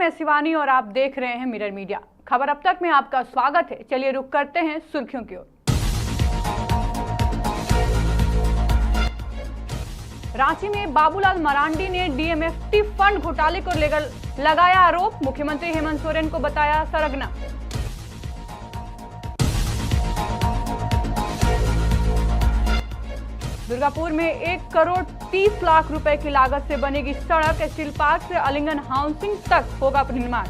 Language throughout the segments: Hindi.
मैं शिवानी और आप देख रहे हैं मिरर मीडिया। खबर अब तक में आपका स्वागत है। चलिए रुक करते हैं सुर्खियों की ओर। रांची में बाबूलाल मरांडी ने डीएमएफटी फंड घोटाले को लेकर लगाया आरोप। मुख्यमंत्री हेमंत सोरेन को बताया सरगना। दुर्गापुर में 1 करोड़ 30 लाख रुपए की लागत से बनेगी सड़क। स्टील पार्क से अलिंगन हाउसिंग तक होगा निर्माण।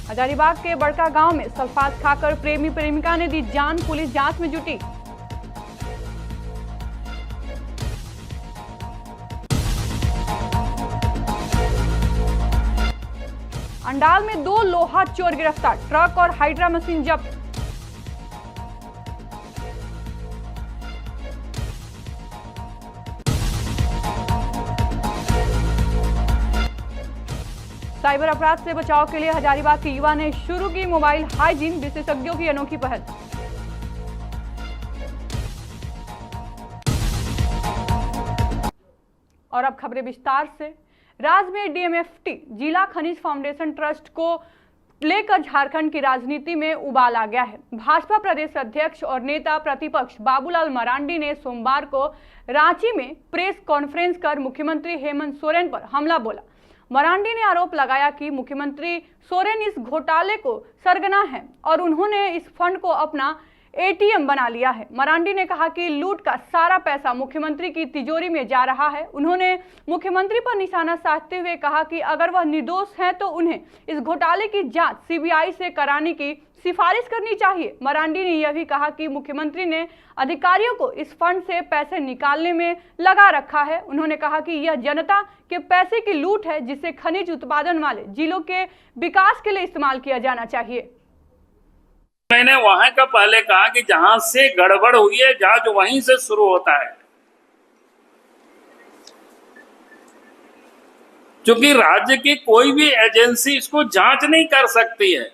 हजारीबाग के बड़का गांव में सल्फात खाकर प्रेमी प्रेमिका ने दी जान। पुलिस जांच में जुटी। अंडाल में 2 लोहा चोर गिरफ्तार। ट्रक और हाइड्रा मशीन जब्त। साइबर अपराध से बचाव के लिए हजारीबाग के युवा ने शुरू की मोबाइल हाइजीन विशेषज्ञों की अनोखी पहल। और अब खबरें विस्तार से। राज्य में डीएमएफटी जिला खनिज फाउंडेशन ट्रस्ट को लेकर झारखंड की राजनीति में उबाल आ गया है। भाजपा प्रदेश अध्यक्ष और नेता प्रतिपक्ष बाबूलाल मरांडी ने सोमवार को रांची में प्रेस कॉन्फ्रेंस कर मुख्यमंत्री हेमंत सोरेन पर हमला बोला। मरांडी ने आरोप लगाया कि मुख्यमंत्री सोरेन इस घोटाले को सरगना है और उन्होंने इस फंड को अपना एटीएम बना लिया है। मरांडी ने कहा कि लूट का सारा पैसा मुख्यमंत्री की तिजोरी में जा रहा है। उन्होंने मुख्यमंत्री पर निशाना साधते हुए कहा कि अगर वह निर्दोष हैं तो उन्हें इस घोटाले की जांच सीबीआई से कराने की सिफारिश करनी चाहिए। मरांडी ने यह भी कहा कि मुख्यमंत्री ने अधिकारियों को इस फंड से पैसे निकालने में लगा रखा है। उन्होंने कहा कि यह जनता के पैसे की लूट है जिसे खनिज उत्पादन वाले जिलों के विकास के लिए इस्तेमाल किया जाना चाहिए। मैंने वहां का पहले कहा कि जहां से गड़बड़ हुई है जांच वहीं से शुरू होता है, क्योंकि राज्य की कोई भी एजेंसी इसको जांच नहीं कर सकती है।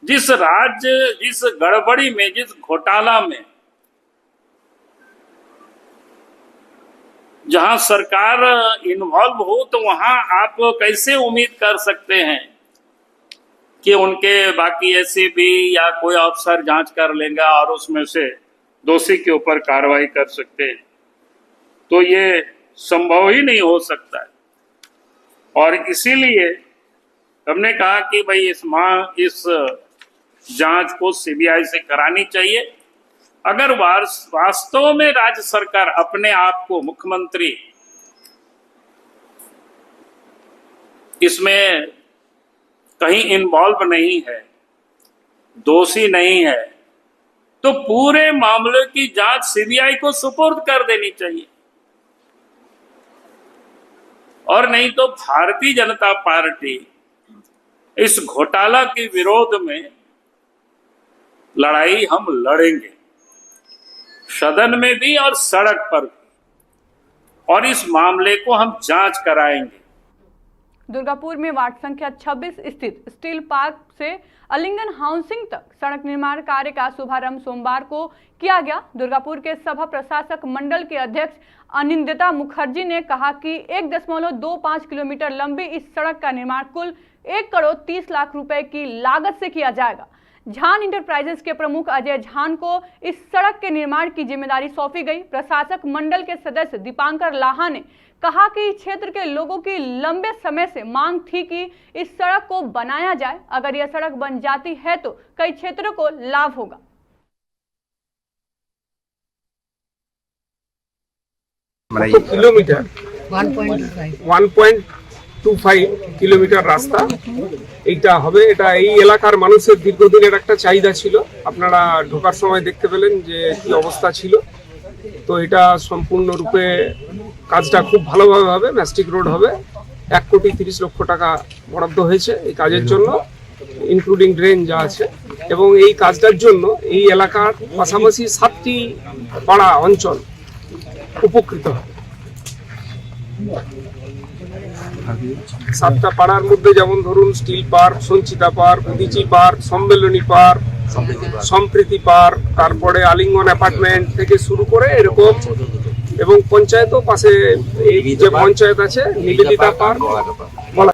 जिस राज्य, जिस गड़बड़ी में, जिस घोटाला में जहां सरकार इन्वॉल्व हो, तो वहां आप कैसे उम्मीद कर सकते हैं कि उनके बाकी एसीबी या कोई अफसर जांच कर लेगा और उसमें से दोषी के ऊपर कार्रवाई कर सकते हैं? तो ये संभव ही नहीं हो सकता है। और इसीलिए हमने कहा कि भाई इस जांच को सीबीआई से करानी चाहिए। अगर वास्तव में राज्य सरकार अपने आप को मुख्यमंत्री इसमें कहीं इन्वॉल्व नहीं है, दोषी नहीं है, तो पूरे मामले की जांच सीबीआई को सुपुर्द कर देनी चाहिए। और नहीं तो भारतीय जनता पार्टी इस घोटाला के विरोध में लड़ाई हम लड़ेंगे, सदन में भी और सड़क पर भी, और इस मामले को हम जांच कराएंगे। दुर्गापुर में वार्ड संख्या 26 स्थित स्टील पार्क से अलिंगन हाउसिंग तक सड़क निर्माण कार्य का शुभारंभ सोमवार को किया गया। दुर्गापुर के सभा प्रशासक मंडल के अध्यक्ष अनिंदिता मुखर्जी ने कहा कि 1.25 किलोमीटर लंबी इस सड़क का निर्माण कुल 1 करोड़ 30 लाख रुपए की लागत से किया जाएगा। झान इंटरप्राइजेस के प्रमुख अजय झान को इस सड़क के निर्माण की जिम्मेदारी सौंपी गई। प्रशासक मंडल के सदस्य दीपांकर लाहा ने कहा कि क्षेत्र के लोगों की लंबे समय से मांग थी कि इस सड़क को बनाया जाए। अगर यह सड़क बन जाती है तो कई क्षेत्रों को लाभ होगा। किलोमीटर 1.25 কিলোমিটার রাস্তা এইটা হবে। এটা এই এলাকার মানুষের দীর্ঘদিনের একটা চাহিদা ছিল। আপনারা ঢোকার সময় দেখতে পেলেন যে কি অবস্থা ছিল। তো এটা সম্পূর্ণরূপে কাজটা খুব ভালোভাবে হবে। ম্যাস্টিক রোড হবে। 1 কোটি 30 লক্ষ টাকা বরাদ্দ হয়েছে এই কাজের জন্য, ইনক্লুডিং ড্রেন যা আছে। এবং এই কাজটার জন্য এই এলাকার পাশাপাশি 7টি পাড়া অঞ্চল উপকৃত হবে। 7টা পাড়ার মধ্যে যেমন ধরুন steel park, Sanchita park, Udichi park, Sammilani park, Sampriti park, তারপরে আলিঙ্গন অ্যাপার্টমেন্ট থেকে শুরু করে এরকম এবং পঞ্চায়েতও পাশে এই যে পঞ্চায়েত আছে নিবেদিতা পার্ক বলা।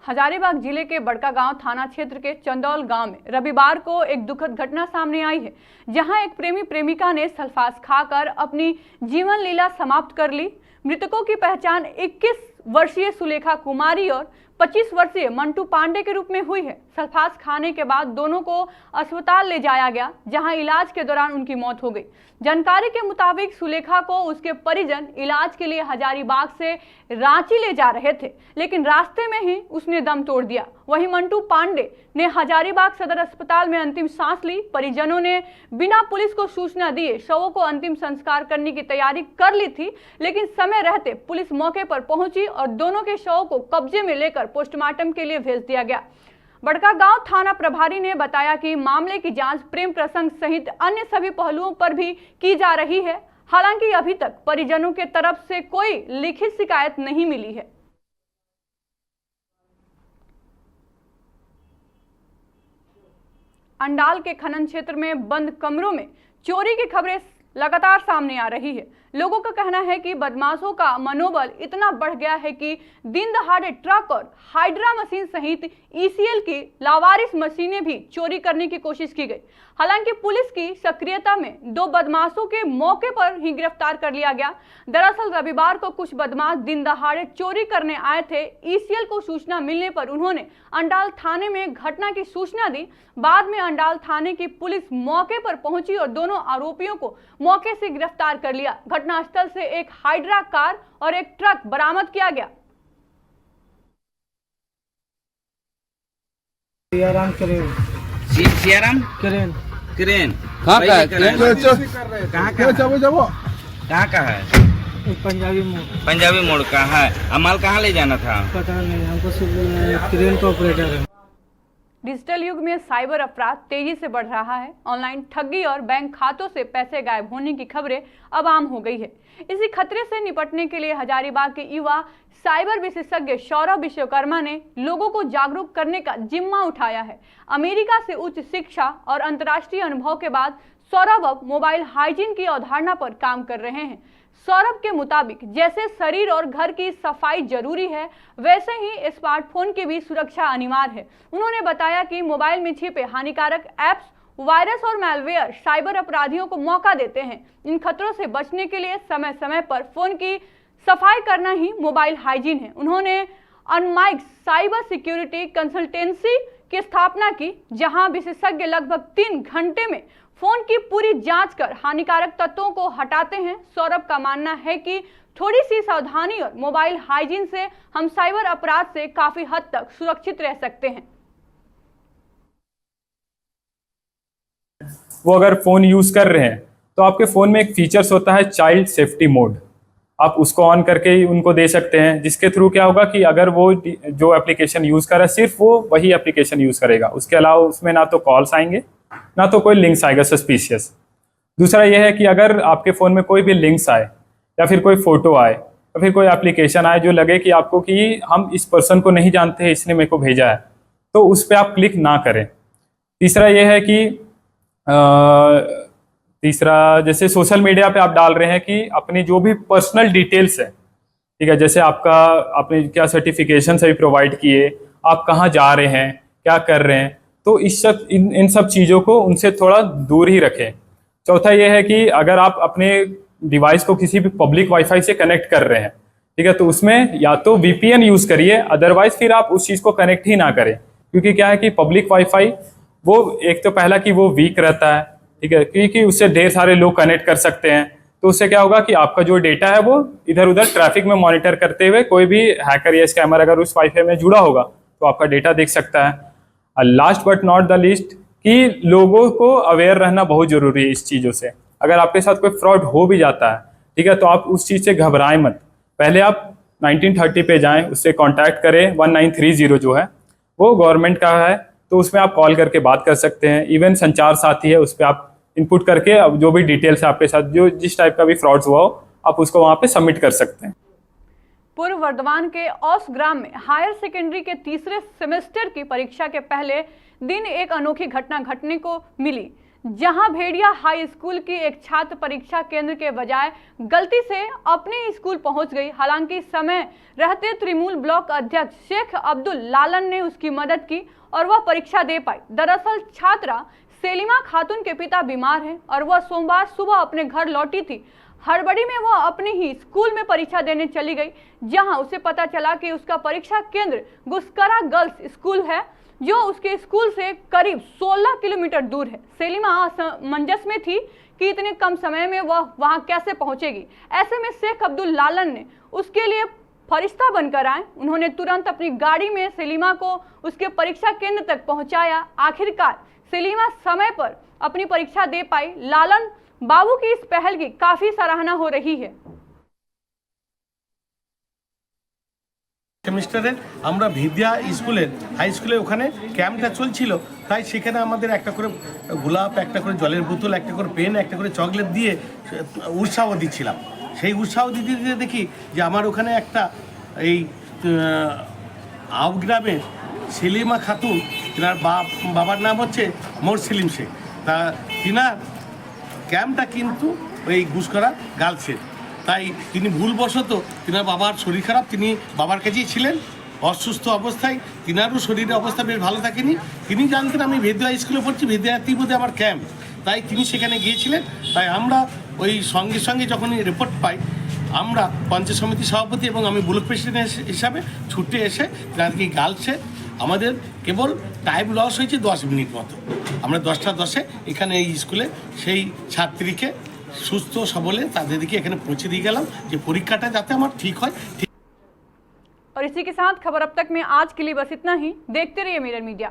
हजारीबाग जिले के बड़कागांव थाना क्षेत्र के चंदौल गांव में रविवार को एक दुखद घटना सामने आई है, जहां एक प्रेमी प्रेमिका ने सल्फास खाकर अपनी जीवन लीला समाप्त कर ली। मृतकों की पहचान 21 वर्षीय सुलेखा कुमारी और 25 वर्षीय मंटू पांडे के रूप में हुई है। सल्फास खाने के बाद दोनों को अस्पताल ले जाया गया, जहां इलाज के दौरान उनकी मौत हो गई। जानकारी के मुताबिक सुलेखा को उसके परिजन इलाज के लिए हजारीबाग से रांची ले जा रहे थे, लेकिन रास्ते में ही उसने दम तोड़ दिया। वहीं मंटू पांडे ने हजारीबाग सदर अस्पताल में अंतिम सांस ली। परिजनों ने बिना पुलिस को सूचना दिए शवों को अंतिम संस्कार करने की तैयारी कर ली थी, लेकिन समय रहते पुलिस मौके पर पहुंची और दोनों के शवों को कब्जे में लेकर पोस्टमार्टम के लिए भेज दिया गया। बड़कागांव थाना प्रभारी ने बताया कि मामले की जांच प्रेम प्रसंग सहित अन्य सभी पहलुओं पर भी की जा रही है। हालांकि अभी तक परिजनों के तरफ से कोई लिखित शिकायत नहीं मिली है। अंडाल के खनन क्षेत्र में बंद कमरों में चोरी की खबरें लगातार सामने आ रही है। लोगों का कहना है कि बदमाशों का मनोबल इतना बढ़ गया है कि दिन दहाड़े ट्रक और हाइड्रा मशीन सहित ईसीएल की लावारिस मशीनें भी चोरी करने की कोशिश की गई। हालांकि पुलिस की सक्रियता में 2 बदमाशों के मौके पर ही गिरफ्तार कर लिया गया। दरअसल रविवार को कुछ बदमाश दिन दहाड़े चोरी करने आए थे। ईसीएल को सूचना मिलने पर उन्होंने अंडाल थाने में घटना की सूचना दी। बाद में अंडाल थाने की पुलिस मौके पर पहुंची और दोनों आरोपियों को मौके से गिरफ्तार कर लिया। घटनास्थल से एक हाइड्रा कार और एक ट्रक बरामद किया गया। सियाराम करेन कहाँ का है? कहाँ का है? पंजाबी मोड़ का है। माल कहाँ ले जाना था? पता नहीं, हमको सिर्फ क्रेन का ऑपरेटर है। डिजिटल युग में साइबर अपराध तेजी से बढ़ रहा है। ऑनलाइन ठगी और बैंक खातों से पैसे गायब होने की खबरें अब आम हो गई है। इसी खतरे से निपटने के लिए हजारीबाग के युवा साइबर विशेषज्ञ सौरभ विश्वकर्मा ने लोगों को जागरूक करने का जिम्मा उठाया है। अमेरिका से उच्च शिक्षा और अंतर्राष्ट्रीय अनुभव के बाद सौरभ अब मोबाइल हाइजीन की अवधारणा पर काम कर रहे हैं। सौरभ के मुताबिक जैसे शरीर और घर की सफाई जरूरी है, वैसे ही स्मार्टफोन की भी सुरक्षा अनिवार्य है। उन्होंने बताया कि मोबाइल में छिपे हानिकारक ऐप्स, वायरस और मैलवेयर साइबर अपराधियों को मौका देते हैं। इन खतरों से बचने के लिए समय समय पर फोन की सफाई करना ही मोबाइल हाइजीन है। उन्होंने अनमाइक साइबर सिक्योरिटी कंसल्टेंसी की स्थापना की, जहां विशेषज्ञ लगभग 3 घंटे में फोन की पूरी जांच कर हानिकारक तत्वों को हटाते हैं। सौरभ का मानना है कि थोड़ी सी सावधानी और मोबाइल हाइजीन से हम साइबर अपराध से काफी हद तक सुरक्षित रह सकते हैं। वो अगर फ़ोन यूज़ कर रहे हैं तो आपके फ़ोन में एक फीचर्स होता है चाइल्ड सेफ्टी मोड, आप उसको ऑन करके ही उनको दे सकते हैं, जिसके थ्रू क्या होगा कि अगर वो जो एप्लीकेशन यूज़ कर रहा है सिर्फ वो वही एप्लीकेशन यूज़ करेगा, उसके अलावा उसमें ना तो कॉल्स आएंगे ना तो कोई लिंक्स आएगा सस्पिशियस। दूसरा ये है कि अगर आपके फ़ोन में कोई भी लिंक्स आए या फिर कोई फ़ोटो आए या फिर कोई एप्लीकेशन आए जो लगे कि आपको कि हम इस पर्सन को नहीं जानते हैं, इसने मेरे को भेजा है, तो उस पर आप क्लिक ना करें। तीसरा ये है कि जैसे सोशल मीडिया पे आप डाल रहे हैं कि अपनी जो भी पर्सनल डिटेल्स है, ठीक है, जैसे आपने क्या सर्टिफिकेशन सभी प्रोवाइड किए, आप कहाँ जा रहे हैं, क्या कर रहे हैं, तो इन सब चीज़ों को उनसे थोड़ा दूर ही रखें। चौथा ये है कि अगर आप अपने डिवाइस को किसी भी पब्लिक वाईफाई से कनेक्ट कर रहे हैं, ठीक है, तो उसमें या तो VPN यूज़ करिए, अदरवाइज फिर आप उस चीज़ को कनेक्ट ही ना करें, क्योंकि क्या है कि पब्लिक वाईफाई वो एक तो पहला कि वो वीक रहता है, ठीक है, क्योंकि उससे ढेर सारे लोग कनेक्ट कर सकते हैं, तो उससे क्या होगा कि आपका जो डेटा है वो इधर उधर ट्रैफिक में मॉनिटर करते हुए कोई भी हैकर या स्कैमर अगर उस वाईफाई में जुड़ा होगा तो आपका डेटा देख सकता है। Last but not the least कि लोगों को अवेयर रहना बहुत ज़रूरी है इस चीज़ों से। अगर आपके साथ कोई फ्रॉड हो भी जाता है, ठीक है, तो आप उस चीज़ से घबराएं मत, पहले आप 1930 पे जाएं, उससे कांटेक्ट करें। 1930 जो है वो गवर्नमेंट का है, तो उसमें आप कॉल करके बात कर सकते हैं। इवन संचार साथी है, उस पर आप इनपुट करके अब जो भी डिटेल्स है आपके साथ जो जिस टाइप का भी फ्रॉड हुआ हो आप उसको वहाँ पे सबमिट कर सकते हैं। पूर्व वर्धमान के औस ग्राम में हायर सेकेंडरी के तीसरे सेमेस्टर की परीक्षा के पहले दिन एक अनोखी घटना घटने को मिली, जहां भेड़िया हाई स्कूल की एक छात्र परीक्षा केंद्र के बजाय गलती से अपने स्कूल पहुंच गई। हालांकि समय रहते तृणमूल ब्लॉक अध्यक्ष शेख अब्दुल लालन ने उसकी मदद की और वह परीक्षा दे पाई। दरअसल छात्रा सेलिमा खातून के पिता बीमार हैं और वह सोमवार सुबह अपने घर लौटी थी। हड़बड़ी में वह अपने ही स्कूल में परीक्षा देने चली गई, जहां उसे पता चला कि उसका परीक्षा केंद्र गुस्करा गर्ल्स स्कूल है, जो उसके स्कूल से करीब 16 किलोमीटर दूर है। सेलिमा असमंजस में थी कि इतने कम समय में वह वहां कैसे पहुंचेगी। ऐसे में शेख अब्दुल लालन ने उसके लिए फरिश्ता बनकर आए। उन्होंने तुरंत अपनी गाड़ी में सेलिमा को उसके परीक्षा केंद्र तक पहुंचाया। आखिरकार सेलिमा समय पर अपनी परीक्षा दे पाई। लालन बाबू की इस पहल की काफी सराहना हो रही है। সেমিস্টারের আমরা ভিদ্যা স্কুলের হাই স্কুলে ওখানে ক্যাম্পটা চলছিল, তাই সেখানে আমাদের একটা করে গোলাপ, একটা করে জলের বোতল, একটা করে পেন, একটা করে চকলেট দিয়ে উৎসাহ দিচ্ছিলাম। সেই উৎসাহ দিতে দিতে দেখি যে আমার ওখানে একটা এই আউগ্রামের সেলিমা খাতুন, তিনার বাবার নাম হচ্ছে মোর সেলিম শেখ, তা তিনার ক্যাম্পটা কিন্তু ওই গুসকরা গার্লসের। তাই তিনি ভুলবশত, তিনার বাবার শরীর খারাপ, তিনি বাবার কাছেই ছিলেন অসুস্থ অবস্থায়, তিনারও শরীরের অবস্থা বেশ ভালো থাকেনি। তিনি জানতেন আমি ভেদিয়া স্কুলে পড়ছি, ভেদিয়াতেই বোধহয় আমার ক্যাম্প, তাই তিনি সেখানে গিয়েছিলেন। তাই আমরা ওই সঙ্গে সঙ্গে যখন রিপোর্ট পাই, আমরা পঞ্চায়েত সমিতি সভাপতি এবং আমি ব্লক প্রেসিডেন্ট হিসাবে ছুটে এসে তাদেরকে গার্লসে আমাদের কেবল টাইম লস হয়েছে 10 মিনিট মতো। আমরা 10টা 10-এ এখানে এই স্কুলে সেই ছাত্রীকে সুস্থ সবলে তাদেরকে এখানে পৌঁছে দিয়ে গেলাম যে পরীক্ষাটা যাতে আমার ঠিক হয়। और इसी के साथ खबर अब तक में आज के लिए बस इतना ही। देखते रहिए मिरर मीडिया।